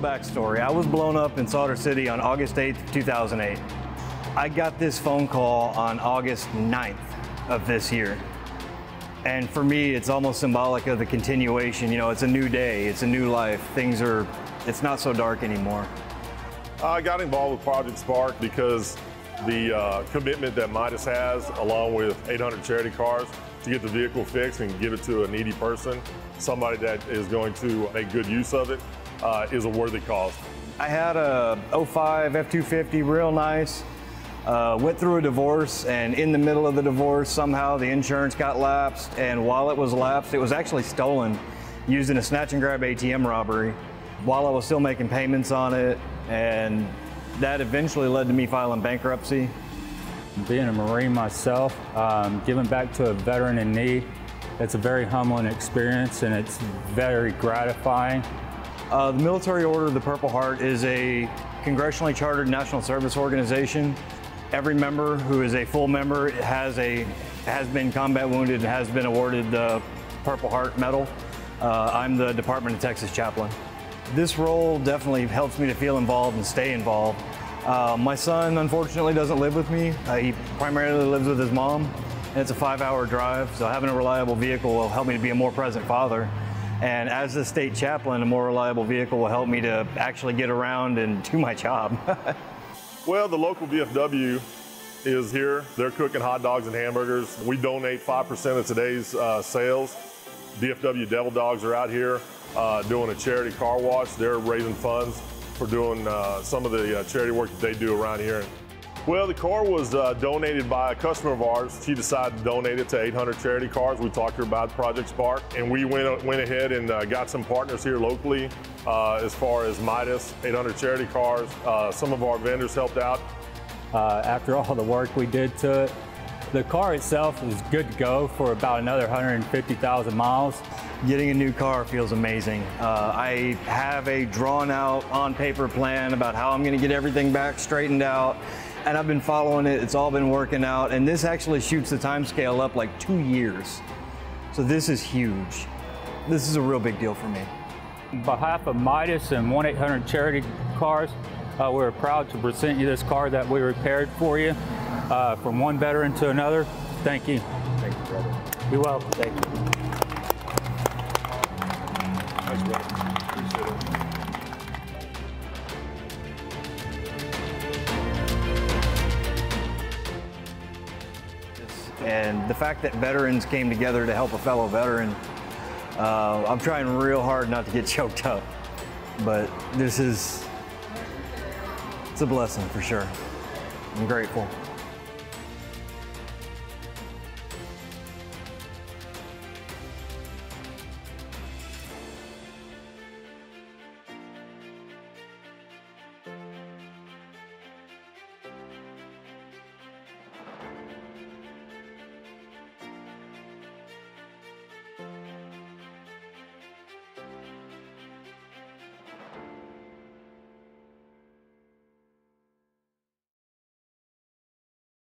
backstory. I was blown up in Sawyer City on August 8th, 2008. I got this phone call on August 9th of this year. And for me, it's almost symbolic of the continuation. You know, it's a new day, it's a new life. It's not so dark anymore. I got involved with Project Spark because the commitment that Midas has, along with 800 charity cars, to get the vehicle fixed and give it to a needy person, somebody that is going to make good use of it, is a worthy cause. I had a 05 F-250, real nice. Went through a divorce, and in the middle of the divorce, somehow the insurance got lapsed, and while it was lapsed, it was actually stolen, used in a snatch and grab ATM robbery, while I was still making payments on it, and that eventually led to me filing bankruptcy. Being a Marine myself, giving back to a veteran in need, it's a very humbling experience, and it's very gratifying. The Military Order of the Purple Heart is a congressionally chartered national service organization. Every member who is a full member has been combat wounded and has been awarded the Purple Heart Medal. I'm the Department of Texas chaplain. This role definitely helps me to feel involved and stay involved. My son, unfortunately, doesn't live with me. He primarily lives with his mom, and it's a 5-hour drive, so having a reliable vehicle will help me to be a more present father. And as the state chaplain, a more reliable vehicle will help me to actually get around and do my job. Well, the local VFW is here. They're cooking hot dogs and hamburgers. We donate 5% of today's sales. VFW Devil Dogs are out here doing a charity car wash. They're raising funds for doing some of the charity work that they do around here. Well, the car was donated by a customer of ours. She decided to donate it to 800 charity cars. We talked to her about Project Spark, and we went ahead and got some partners here locally as far as Midas, 800 charity cars. Some of our vendors helped out. After all the work we did to it, the car itself is good to go for about another 150,000 miles. Getting a new car feels amazing. I have a drawn out on paper plan about how I'm going to get everything back straightened out, and I've been following it. It's all been working out, and this actually shoots the time scale up like 2 years. So this is huge. This is a real big deal for me. On behalf of Midas and 1-800 charity cars, we're proud to present you this car that we repaired for you from one veteran to another. Thank you. Thank you, brother. You're welcome. Thank you. Thanks, brother. Appreciate it. And the fact that veterans came together to help a fellow veteran, I'm trying real hard not to get choked up, but it's a blessing for sure. I'm grateful.